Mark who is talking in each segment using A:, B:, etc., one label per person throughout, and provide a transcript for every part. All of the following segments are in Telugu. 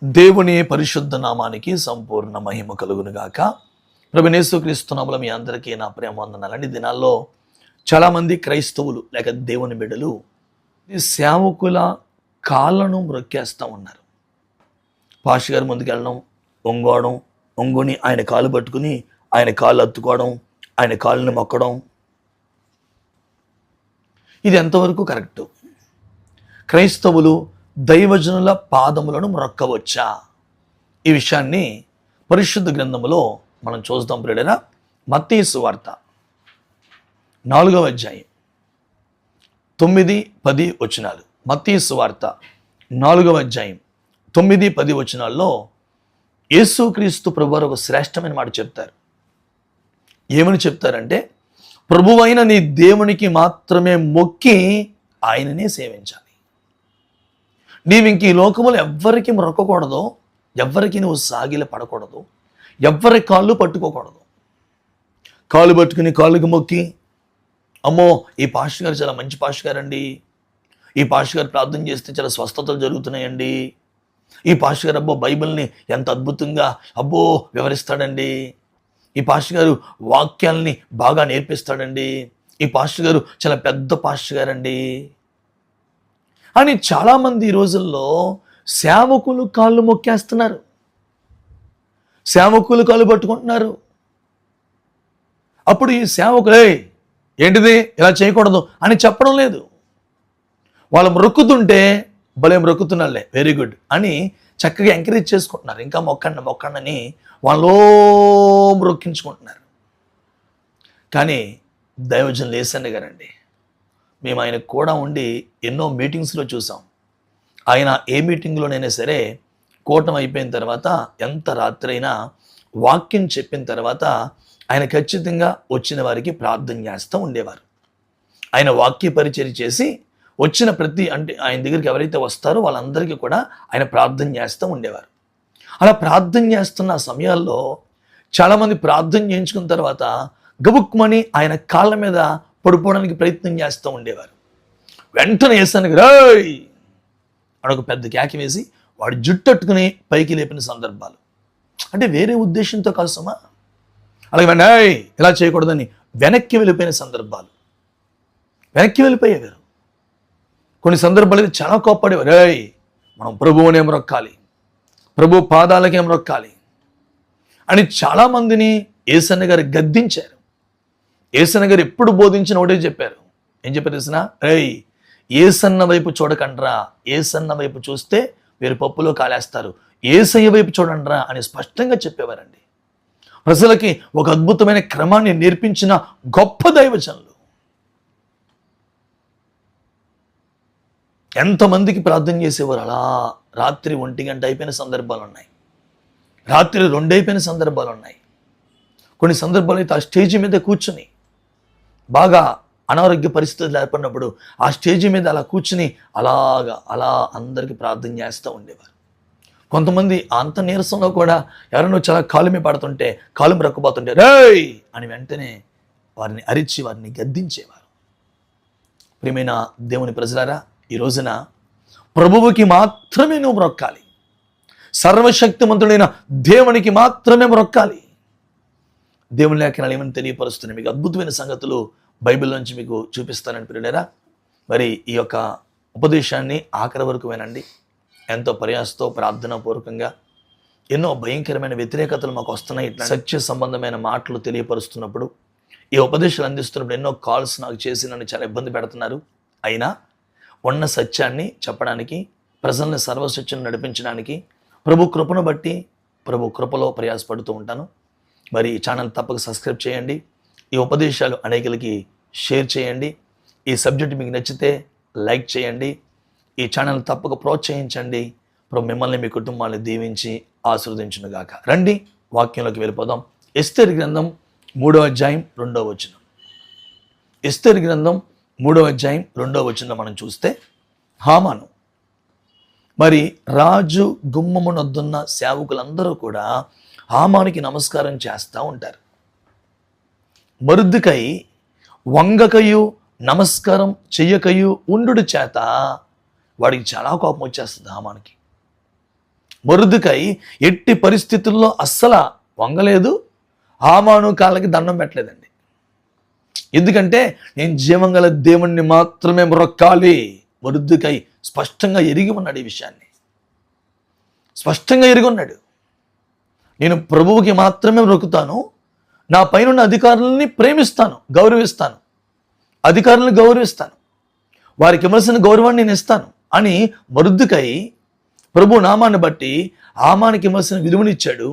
A: దేవుని పరిశుద్ధ నామానికి సంపూర్ణ మహిమ కలుగును గాక. ప్రభువైన యేసుక్రీస్తు నామములో మీ అందరికీ నా ప్రేమ వందనాలు. ఈ దినాల్లో చాలామంది క్రైస్తవులు లేక దేవుని బిడ్డలు ఈ సేవకుల కాళ్ళను మ్రొక్కేస్తూ ఉన్నారు. పాస్టర్ గారు ముందుకెళ్ళడం, ఒంగోని ఆయన కాళ్ళు పట్టుకుని ఆయన కాళ్ళు అత్తుకోవడం, ఆయన కాళ్ళని మొక్కడం, ఇది ఎంతవరకు కరెక్టు? క్రైస్తవులు దైవజనుల పాదములను మ్రొక్కవచ్చా? ఈ విషయాన్ని పరిశుద్ధ గ్రంథములో మనం చూద్దాం. ప్రియులారా, మత్తయి సువార్త 4వ అధ్యాయం 9-10 వచనాలు. మత్తయి సువార్త 4వ అధ్యాయం 9-10 వచనాల్లో యేసుక్రీస్తు ప్రభువారు ఒక శ్రేష్టమైన మాట చెప్తారు. ఏమని చెప్తారంటే, ప్రభువైన నీ దేవునికి మాత్రమే మొక్కి ఆయననే సేవించాలి. నీవు ఇంక ఈ లోకములు ఎవ్వరికి మొక్కకూడదు, ఎవ్వరికి నువ్వు సాగిల పడకూడదు, ఎవ్వరి కాళ్ళు పట్టుకోకూడదు. కాళ్ళు పట్టుకుని కాళ్ళకి మొక్కి, అమ్మో ఈ పాస్టర్ గారు చాలా మంచి పాస్టర్ గారు అండి, ఈ పాస్టర్ గారు ప్రార్థన చేస్తే చాలా స్వస్థతలు జరుగుతున్నాయండి, ఈ పాస్టర్ గారు అబ్బో బైబిల్ని ఎంత అద్భుతంగా వివరిస్తాడండి, ఈ పాస్టర్ గారు వాక్యాల్ని బాగా నేర్పిస్తాడండి, ఈ పాస్టర్ గారు చాలా పెద్ద పాస్టర్ గారండి అని చాలామంది ఈ రోజుల్లో సేవకులు కాళ్ళు మొక్కేస్తున్నారు, సేవకులు కాళ్ళు పట్టుకుంటున్నారు. అప్పుడు ఈ సేవకులే ఏంటిది ఇలా చేయకూడదు అని చెప్పడం లేదు. వాళ్ళు మొక్కుతుంటే భలే మొక్కుతున్నాళ్ళే, వెరీ గుడ్ అని చక్కగా ఎంకరేజ్ చేసుకుంటున్నారు. ఇంకా మొక్కండి అని వాళ్ళు మొక్కించుకుంటున్నారు. కానీ దైవజనులు యేసయ్య గారండి, మేము ఆయనకు కూడా ఉండి ఎన్నో మీటింగ్స్లో చూసాం. ఆయన ఏ మీటింగ్లోనైనా సరే కూటమి అయిపోయిన తర్వాత ఎంత రాత్రి అయినా వాక్యం చెప్పిన తర్వాత ఆయన ఖచ్చితంగా వచ్చిన వారికి ప్రార్థన చేస్తూ ఉండేవారు. ఆయన వాక్య పరిచర్య చేసి వచ్చిన అంటే ఆయన దగ్గరికి ఎవరైతే వస్తారో వాళ్ళందరికీ కూడా ఆయన ప్రార్థన చేస్తూ ఉండేవారు. అలా ప్రార్థన చేస్తున్న సమయాల్లో చాలామంది ప్రార్థన చేయించుకున్న తర్వాత గబుక్మని ఆయన కాళ్ళ మీద పడిపోవడానికి ప్రయత్నం చేస్తూ ఉండేవారు. వెంటనే యేసయ్య రాయ్ అని ఒక పెద్ద కేక వేసి వాడి జుట్టట్టుకుని పైకి లేపిన సందర్భాలు. అంటే వేరే ఉద్దేశంతో కోసమా? అలాగే ఇలా చేయకూడదని వెనక్కి వెళ్ళిపోయిన సందర్భాలు, వెనక్కి వెళ్ళిపోయేవారు. కొన్ని సందర్భాలు చాలా కోప్పడేవారు, మనం ప్రభువునే మొక్కాలి, ప్రభు పాదాలకే మొక్కాలి అని చాలామందిని యేసయ్య గారు గద్దించారు. యేసయ్య గారు ఎప్పుడు బోధించిన ఒకటే చెప్పారు. ఏం చెప్పారు తెలిసిన? యేసన్న వైపు చూడకండ్రా, యేసన్న వైపు చూస్తే వీరు పప్పులో కాలేస్తారు, యేసయ్య వైపు చూడండ్రా అని స్పష్టంగా చెప్పేవారండి. ప్రజలకి ఒక అద్భుతమైన క్రమాన్ని నేర్పించిన గొప్ప దైవజనులు. ఎంతమందికి ప్రార్థన చేసేవారు. అలా రాత్రి 1 గంట అయిపోయిన సందర్భాలు ఉన్నాయి, రాత్రి 2 అయిపోయిన సందర్భాలు ఉన్నాయి. కొన్ని సందర్భాలు అయితే ఆ స్టేజ్ మీద కూర్చుని బాగా అనారోగ్య పరిస్థితులు ఏర్పడినప్పుడు ఆ స్టేజీ మీద అలా కూర్చుని అలా అందరికీ ప్రార్థన చేస్తూ ఉండేవారు. కొంతమంది అంత నీరసంలో కూడా ఎవరైనా చాలా కాలు మీద పడుతుంటే, కాలు రక్కుపోతుంటే రేయ్ అని వెంటనే వారిని అరిచి వారిని గద్దించేవారు. ప్రియమైన దేవుని ప్రజలారా, ఈ రోజున ప్రభువుకి మాత్రమే నువ్వు మొక్కాలి, సర్వశక్తిమంతుడైన దేవునికి మాత్రమే మొక్కాలి. దేవుని లేఖనాలు ఏమని తెలియపరుస్తున్నాయి? మీకు అద్భుతమైన సంగతులు బైబిల్ నుంచి మీకు చూపిస్తానని ప్రియులారా, మరి ఈ యొక్క ఉపదేశాన్ని ఆఖరి వరకు వినండి. ఎంతో ప్రయాసతో ప్రార్థనాపూర్వకంగా ఎన్నో భయంకరమైన వ్యతిరేకతలు మాకు వస్తున్నాయి. సత్య సంబంధమైన మాటలు తెలియపరుస్తున్నప్పుడు, ఈ ఉపదేశాలు అందిస్తున్నప్పుడు ఎన్నో కాల్స్ నాకు చేసి నన్ను చాలా ఇబ్బంది పెడుతున్నారు. అయినా ఉన్న సత్యాన్ని చెప్పడానికి, ప్రజల్ని సర్వసత్యం నడిపించడానికి ప్రభు కృపను బట్టి ప్రభు కృపలో ప్రయాసపడుతూ ఉంటాను. మరి ఈ ఛానల్ తప్పక సబ్స్క్రైబ్ చేయండి, ఈ ఉపదేశాలు అనేకులకి షేర్ చేయండి. ఈ సబ్జెక్ట్ మీకు నచ్చితే లైక్ చేయండి, ఈ ఛానల్ తప్పక ప్రోత్సహించండి. ఇప్పుడు మిమ్మల్ని మీ కుటుంబాన్ని దీవించి ఆశీర్వదించునుగాక. రండి వాక్యంలోకి వెళ్ళిపోదాం. ఎస్తేరు గ్రంథం 3వ అధ్యాయం 2వ వచనం. ఎస్తేరు గ్రంథం 3వ అధ్యాయం 2వ వచనం మనం చూస్తే, హామాను మరి రాజు గుమ్మమునొద్దున్న సేవకులందరూ కూడా హామానికి నమస్కారం చేస్తూ ఉంటారు. మొర్దెకై వంగకయు నమస్కారం చెయ్యకయు ఉండు చేత వాడికి చాలా కోపం వచ్చేస్తుంది హామానికి. మొర్దెకై ఎట్టి పరిస్థితుల్లో అస్సలు వంగలేదు, హామాను కాళ్ళకి దండం పెట్టలేదండి. ఎందుకంటే నేను జీవం గల దేవుణ్ణి మాత్రమే మొక్కాలి. మొర్దెకై స్పష్టంగా ఎరిగి ఉన్నాడు, ఈ విషయాన్ని స్పష్టంగా ఎరిగి ఉన్నాడు. నేను ప్రభువుకి మాత్రమే మొక్కుతాను, నా పైన ఉన్న అధికారులని ప్రేమిస్తాను, గౌరవిస్తాను, అధికారులను గౌరవిస్తాను, వారికి ఇవ్వాల్సిన గౌరవాన్ని నేను ఇస్తాను అని మొర్దెకై ప్రభు నామాన్ని బట్టి హామానికి ఇవ్వాల్సిన విలువనిచ్చాడు.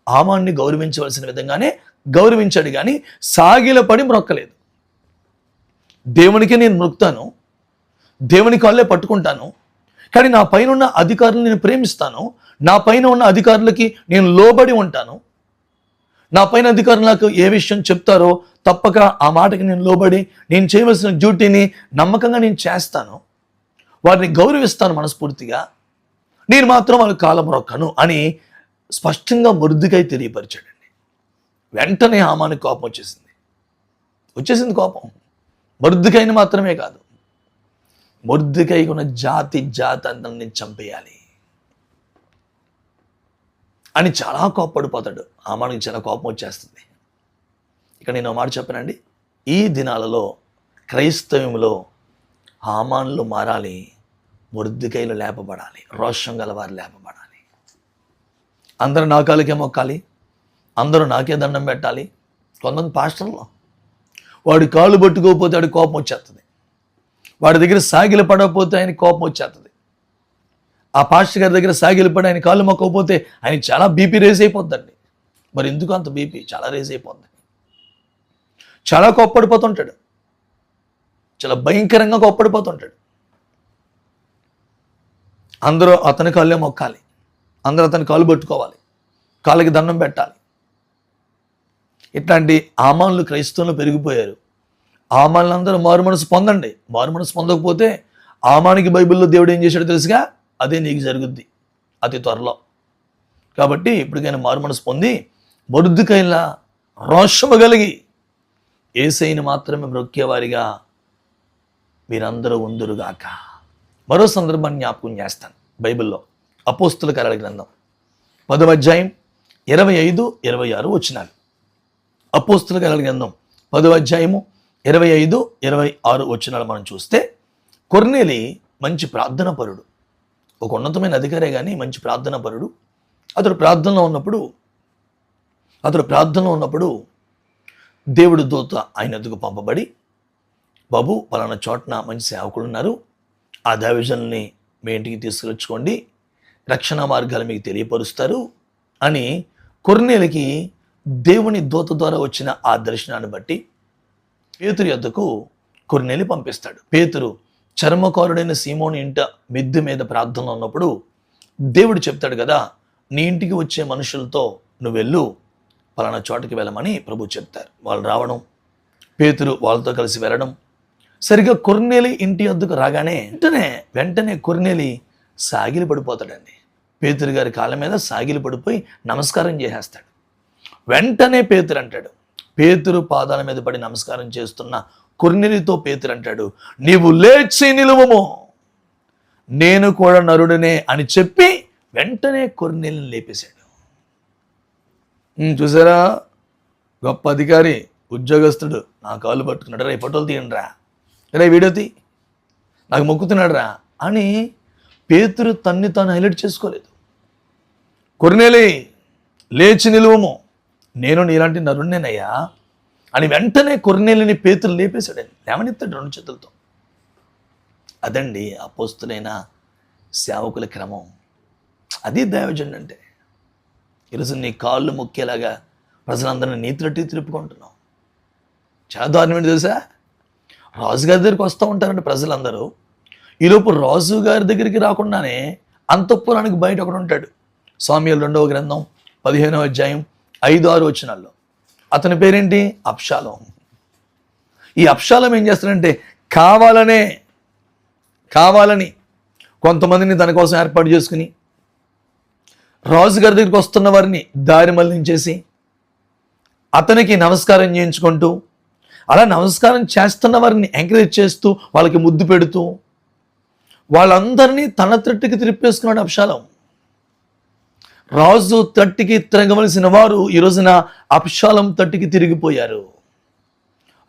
A: హామాన్ని గౌరవించవలసిన విధంగానే గౌరవించాడు, కానీ సాగిలపడి మొక్కలేదు. దేవునికి నేను మొక్కుతాను, దేవుని కాళ్ళే పట్టుకుంటాను, కానీ నా పైన ఉన్న అధికారులను నేను ప్రేమిస్తాను, నా పైన ఉన్న అధికారులకి నేను లోబడి ఉంటాను, నా పైన అధికారులు నాకు ఏ విషయం చెప్తారో తప్పక ఆ మాటకి నేను లోబడి నేను చేయవలసిన డ్యూటీని నమ్మకంగా నేను చేస్తాను, వారిని గౌరవిస్తాను మనస్ఫూర్తిగా, నేను మాత్రం వాళ్ళ కాళ్ళ మొక్కను అని స్పష్టంగా మొర్దెకై తెలియపరిచాడండి. వెంటనే హామానికి కోపం వచ్చేసింది కోపం. మొర్దెకైని మాత్రమే కాదు, మొర్దెకైకి ఉన్న జాతి అంతాన్ని చంపేయాలి అని చాలా కోప్పడిపోతాడు. హామానికి చాలా కోపం వచ్చేస్తుంది. ఇక నేను మాట చెప్పానండి, ఈ దినాలలో క్రైస్తవ్యంలో హామాన్లు మారాలి, మొర్దెకైలు లేపబడాలి, రోషం గలవారు లేపబడాలి. అందరూ నా కాళ్ళకే మొక్కాలి, అందరూ నాకే దండం పెట్టాలి. కొంతమంది పాస్టర్లో వాడి కాళ్ళు పట్టుకోకపోతే వాడి కోపం వచ్చేస్తుంది, వాడి దగ్గర సాగిలు పడకపోతే ఆయన కోపం వచ్చేస్తుంది, ఆ పాస్టర్ గారి దగ్గర సాగిలు పడి ఆయన కాళ్ళు మొక్కకపోతే ఆయన చాలా బీపీ రేజ్ అయిపోద్దండి. మరి ఎందుకు అంత బీపీ చాలా రేజ్ అయిపోద్ది, చాలా కోప్పడిపోతుంటాడు, చాలా భయంకరంగా కోప్పడిపోతుంటాడు. అందరూ అతని కాళ్ళే మొక్కాలి, అందరూ అతని కాళ్ళు పట్టుకోవాలి, కాళ్ళకి దండం పెట్టాలి. ఇట్లాంటి హామానులు క్రైస్తవులు పెరిగిపోయారు. హామానులు అందరూ మారు మనసు పొందండి. మారు మనసు పొందకపోతే హామానికి బైబిల్లో దేవుడు ఏం చేశాడో తెలుసుగా, అదే నీకు జరుగుద్ది అతి త్వరలో. కాబట్టి ఇప్పటికైనా మారు మనసు పొంది మొర్దెకైలా రోషము కలిగి యేసయ్యను మాత్రమే మొక్కేవారిగా మీరందరూ ఉందురుగాక. మరో సందర్భాన్ని జ్ఞాపకం చేస్తాను. బైబిల్లో అపోస్తుల కార్యాల గ్రంథం 10వ అధ్యాయం 25, 26 వచనాలు. అపోస్తుల కార్యాల గ్రంథం 10వ అధ్యాయము 25, 26 వచనాలు మనం చూస్తే, కొర్నేలి మంచి ప్రార్థన పరుడు, ఒక ఉన్నతమైన అధికారే కానీ మంచి ప్రార్థన పరుడు. అతడు ప్రార్థనలో ఉన్నప్పుడు దేవుడు దూత ఆయన ఎదుగు పంపబడి, బాబు పలానా చోటన మంచి సేవకులు ఉన్నారు, ఆ దైవజనుల్ని మీ ఇంటికి తీసుకొచ్చుకోండి, రక్షణ మార్గాలు మీకు తెలియపరుస్తారు అని కొర్నేలికి దేవుని దూత ద్వారా వచ్చిన ఆ దర్శనాన్ని బట్టి పేతురు యొద్దకు కొర్నేలి పంపిస్తాడు. పేతురు చర్మకారుడైన సీమోని ఇంట మిద్దె మీద ప్రార్థనలో ఉన్నప్పుడు దేవుడు చెప్తాడు కదా, నీ ఇంటికి వచ్చే మనుషులతో నువ్వు వెళ్ళు, పలానా చోటకి వెళ్ళమని ప్రభు చెప్తారు. వాళ్ళు రావడం, పేతురు వాళ్ళతో కలిసి వెళ్ళడం. సరిగ్గా కొర్నేలి ఇంటి వద్దకు రాగానే వెంటనే కొర్నేలి సాగిలి పడిపోతాడండి. పేతురు గారి కాళ్ళ మీద సాగిలి పడిపోయి నమస్కారం చేసేస్తాడు. వెంటనే పేతురు అంటాడు, పేతురు పాదాల మీద పడి నమస్కారం చేస్తున్న కొర్నేలితో పేతురు అంటాడు, నీవు లేచి నిలువము, నేను కూడా నరుడనే అని చెప్పి వెంటనే కొర్నేలిని లేపేశాడు. చూసారా, గొప్ప అధికారి, ఉద్యోగస్తుడు నా కాళ్ళు పట్టుకున్నాడు, రే ఫోటోలు తీయండి రా, రే వీడియో తీ, నాకు మొక్కుతున్నాడు రా అని పేతురు తన్ని తాను హైలైట్ చేసుకోలేదు. కొర్నేలి లేచి నిలువము, నేను నీలాంటి నరుణ్ణేనయ్యా అని వెంటనే కొర్నేలిని పేతురు లేపేశాడండి, లేవనెత్తాడు 2 చేతులతో. అదండి అపోస్తులైన సేవకుల క్రమం. అది దైవజనుడు అంటే. ఈరోజు నీ కాళ్ళు మొక్కేలాగా ప్రజలందరినీ నీతిరట్టి తిరుపుకుంటున్నావు. చాలా దారుణం తెలుసా, రాజుగారి దగ్గరికి వస్తూ ఉంటారండి ప్రజలందరూ. ఈలోపు రాజు గారి దగ్గరికి రాకుండానే అంతఃపురానికి బయట ఒకడు ఉంటాడు. సామ్యుయేలు 2వ గ్రంథం 15వ అధ్యాయం 5, 6 వచనాల్లో అతని పేరేంటి, అబ్షాలోం. ఈ అబ్షాలోం ఏం చేస్తాడంటే కావాలని కొంతమందిని తన కోసం ఏర్పాటు చేసుకుని రాజుగారి దగ్గరికి వస్తున్న వారిని దారి మళ్లించేసి అతనికి నమస్కారం చేయించుకుంటూ, అలా నమస్కారం చేస్తున్న వారిని ఎంకరేజ్ చేస్తూ, వాళ్ళకి ముద్దు పెడుతూ వాళ్ళందరినీ తన త్రుట్టుకి తిరిపేసుకున్నాడు అబ్షాలోం. రాజు తట్టికి తిరగవలసిన వారు ఈ రోజున అబ్షాలోం తట్టికి తిరిగిపోయారు.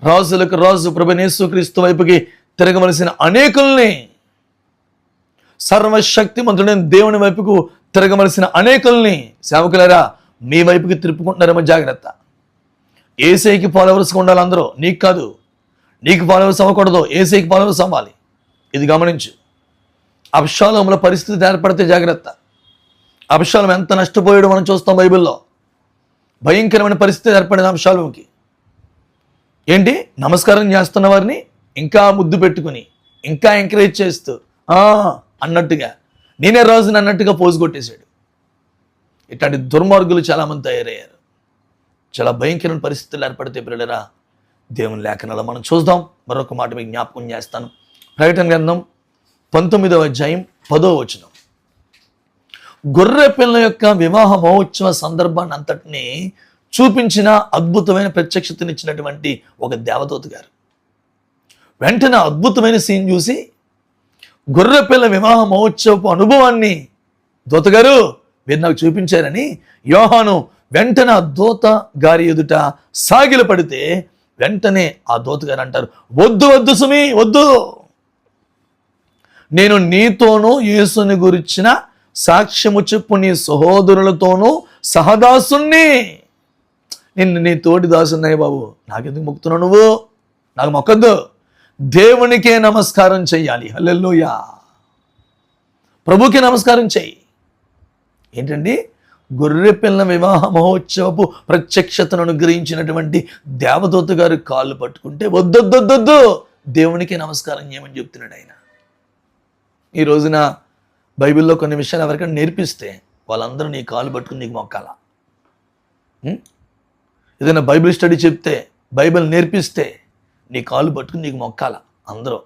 A: రాజులకు రాజు ప్రభువైన యేసుక్రీస్తు వైపుకి తిరగవలసిన అనేకుల్ని, సర్వశక్తిమంతుడైన దేవుని వైపుకు తిరగవలసిన అనేకుల్ని, సేవకులారా మీ వైపుకి తిప్పుకుంటున్నారేమో జాగ్రత్త. ఏసైకి ఫాలోవర్స్గా ఉండాలి అందరూ, నీకు కాదు. నీకు ఫాలోవర్స్ అవ్వకూడదు, ఏసైకి ఫాలోవర్స్ అవ్వాలి. ఇది గమనించు. అబ్షాలోముల పరిస్థితి ఏర్పడితే జాగ్రత్త. అబ్షాలోం ఎంత నష్టపోయాడో మనం చూస్తాం బైబిల్లో. భయంకరమైన పరిస్థితి ఏర్పడింది అబ్షాలోంకి. ఏంటి, నమస్కారం చేస్తున్న వారిని ఇంకా ముద్దు పెట్టుకుని, ఇంకా ఎంకరేజ్ చేస్తూ అన్నట్టుగా, నేనే రాజుని అన్నట్టుగా పోజు కొట్టేశాడు. ఇట్లాంటి దుర్మార్గులు చాలామంది తయారయ్యారు. చాలా భయంకరమైన పరిస్థితులు ఏర్పడితే పిల్లరా, దేవుని లేఖనాలు మనం చూద్దాం. మరొక మాట మీకు జ్ఞాపకం చేస్తాను. ప్రకటన గ్రంథం 19వ అధ్యాయం 10వ వచనం. గొర్రె పిల్ల యొక్క వివాహ మహోత్సవ సందర్భాన్ని అంతటినీ చూపించిన అద్భుతమైన ప్రత్యక్షతనిచ్చినటువంటి ఒక దేవదూత గారు వెంటనే అద్భుతమైన సీన్ చూసి, గొర్రె పిల్ల వివాహ మహోత్సవపు అనుభవాన్ని దూతగారు మీరు నాకు చూపించారని యోహాను వెంటనే ఆ దూత గారి ఎదుట సాగిల పడితే, వెంటనే ఆ దూత గారు అంటారు, వద్దు వద్దు సుమి, వద్దు. నేను నీతోనూ యేసుని గురించిన సాక్ష్యము చెప్పు నీ సహోదరులతోనూ సహదాసుని. నిన్ను నీ తోటి దాసున్నాయి బాబు, నాకెందుకు మొక్కుతున్నావు నువ్వు? నాకు మొక్కద్దు. దేవునికే నమస్కారం చెయ్యాలి. హల్లెలూయా. ప్రభుకి నమస్కారం చెయ్యి. ఏంటండి, గొర్రె పిల్ల వివాహ మహోత్సవపు ప్రత్యక్షతను అనుగ్రహించినటువంటి దేవదూత గారు కాళ్ళు పట్టుకుంటే వద్దొద్దొద్దొద్దు, దేవునికి నమస్కారం చేయమని చెప్తున్నాడు ఆయన. ఈ రోజున బైబిల్లో కొన్ని విషయాలు ఎవరికైనా నేర్పిస్తే వాళ్ళందరూ నీ కాళ్ళు పట్టుకుని నీకు మొక్కాల. ఏదైనా బైబిల్ స్టడీ చెప్తే, బైబిల్ నేర్పిస్తే నీ కాళ్ళు పట్టుకుని నీకు మొక్కాల అందరూ.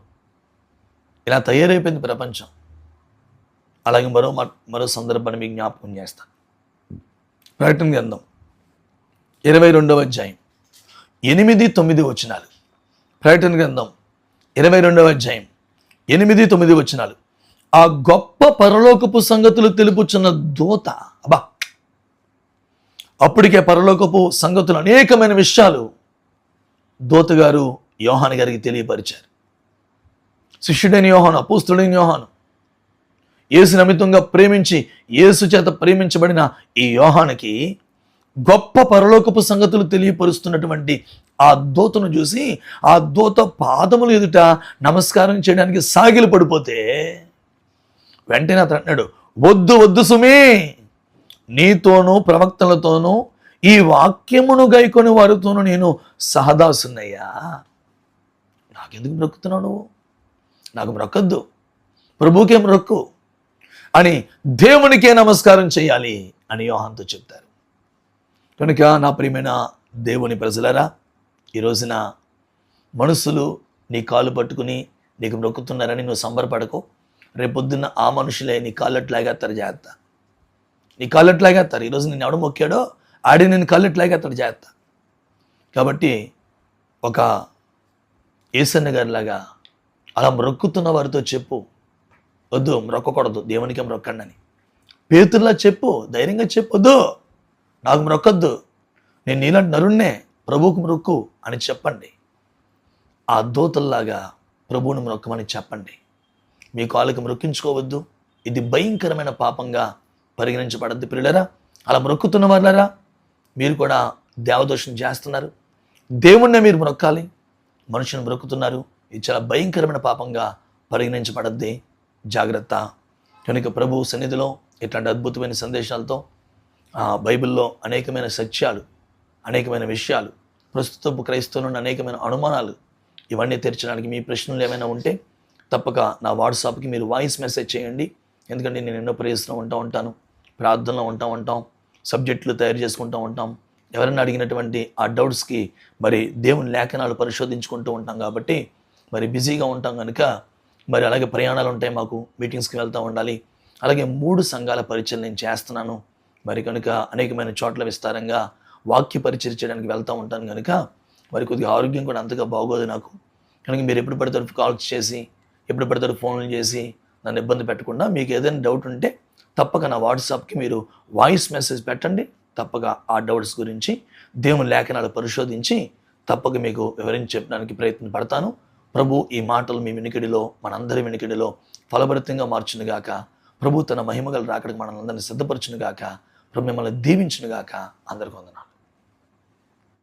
A: ఇలా తయారైపోయింది ప్రపంచం. అలాగే మరో సందర్భాన్ని మీకు జ్ఞాపకం చేస్తాను. ప్రకటన గ్రంథం 22వ అధ్యాయం 8-9 వచనాలు. ప్రకటన గ్రంథం 22వ అధ్యాయం 8-9 వచనాలు. ఆ గొప్ప పరలోకపు సంగతులు తెలుపుచున్న దూత, అప్పటికే పరలోకపు సంగతులు అనేకమైన విషయాలు దూత గారు యోహాను గారికి తెలియపరిచారు. శిష్యుడైన యోహాను, అపోస్తుడైన యోహాను, యేసు నిమిత్తంగా ప్రేమించి యేసు చేత ప్రేమించబడిన ఈ యోహానుకి గొప్ప పరలోకపు సంగతులు తెలియపరుస్తున్నటువంటి ఆ దూతను చూసి, ఆ దూత పాదములు ఎదుట నమస్కారం చేయడానికి సాగిలు పడిపోతే, వెంటనే అతను అన్నాడు, వద్దు వద్దు సుమి, నీతోనూ ప్రవక్తలతోనూ ఈ వాక్యమును గైకొని వారితోనూ నేను సహదాసున్నయ్యా. నాకెందుకు మొక్కుతున్నావు నువ్వు? నాకు మొక్కద్దు, ప్రభుకే మొక్కు అని దేవునికే నమస్కారం చేయాలి అని యోహానుతో చెప్తారు. కనుక నా ప్రియమైన దేవుని ప్రజలారా, ఈ రోజున మనుషులు నీ కాళ్ళు పట్టుకుని నీకు మొక్కుతున్నారని నువ్వు సంబరపడకు. రేపొద్దున్న ఆ మనుషులే నీ కాళ్ళట్లాగేస్తారు జాగ్రత్త. నీ కాళ్ళట్లాగేస్తారు. ఈరోజు నేను ఎవడు మొక్కాడో ఆడి నేను కాళ్ళట్లాగేస్తాడు జాగ్రత్త. కాబట్టి ఒక యేసన్న గారిలాగా అలా మొక్కుతున్న వారితో చెప్పు, వద్దు మొక్కకూడదు, దేవునికే మొక్కండి అని. పేతురులా చెప్పు, ధైర్యంగా చెప్పు, వద్దు నాకు మొక్కద్దు, నేను నీలాంటి నరుణ్ణే, ప్రభువుకు మొక్కు అని చెప్పండి. ఆ దూతల్లాగా ప్రభువుని మొక్కమని చెప్పండి. మీ కాళ్ళకి మొక్కించుకోవద్దు, ఇది భయంకరమైన పాపంగా పరిగణించబడద్దు. పిల్లరా, అలా మొక్కుతున్న వాళ్ళరా, మీరు కూడా దేవదోషం చేస్తున్నారు. దేవుణ్ణే మీరు మొక్కాలి, మనుషుని మొక్కుతున్నారు. ఇది చాలా భయంకరమైన పాపంగా పరిగణించబడద్ది. జాగ్రత్త. కనుక ప్రభు సన్నిధిలో ఇట్లాంటి అద్భుతమైన సందేశాలతో బైబిల్లో అనేకమైన సత్యాలు, అనేకమైన విషయాలు, ప్రస్తుతపు క్రైస్తవులను అనేకమైన అనుమానాలు, ఇవన్నీ తెరచడానికి మీ ప్రశ్నలు ఏమైనా ఉంటే తప్పక నా వాట్సాప్కి మీరు వాయిస్ మెసేజ్ చేయండి. ఎందుకంటే నేను ఎన్నో ప్రేయర్స్లో ఉంటాను, ప్రార్థనలో ఉంటాం, సబ్జెక్టులు తయారు చేసుకుంటూ ఉంటాం. ఎవరైనా అడిగినటువంటి ఆ డౌట్స్కి మరి దేవుని లేఖనాలు పరిశోధించుకుంటూ ఉంటాం. కాబట్టి మరి బిజీగా ఉంటాం కనుక మరి అలాగే ప్రయాణాలు ఉంటాయి, మాకు మీటింగ్స్కి వెళ్తూ ఉండాలి. అలాగే 3 సంఘాల పరిచయం నేను చేస్తున్నాను. మరి కనుక అనేకమైన చోట్ల విస్తారంగా వాక్య పరిచయం చేయడానికి వెళ్తూ ఉంటాను కనుక మరి కొద్దిగా ఆరోగ్యం కూడా అంతగా బాగోదు నాకు. కనుక మీరు ఎప్పుడు పడతారు కాల్స్ చేసి, ఎప్పుడు పడతారు ఫోన్లు చేసి నన్ను ఇబ్బంది పెట్టకుండా మీకు ఏదైనా డౌట్ ఉంటే తప్పక నా వాట్సాప్కి మీరు వాయిస్ మెసేజ్ పెట్టండి. తప్పక ఆ డౌట్స్ గురించి దేవుని లేఖనాలు పరిశోధించి తప్పక మీకు వివరించి చెప్పడానికి ప్రయత్నం పడతాను. ప్రభు ఈ మాటలు మీ వినికిడిలో, మనందరి వినికిడిలో ఫలభరితంగా మార్చునుగాక. ప్రభు తన మహిమగల రాకడికి మనల్ని అందరినీ సిద్ధపరచునుగాక. ప్రభు మిమ్మల్ని దీవించునుగాక. అందరికీ వందనాలు.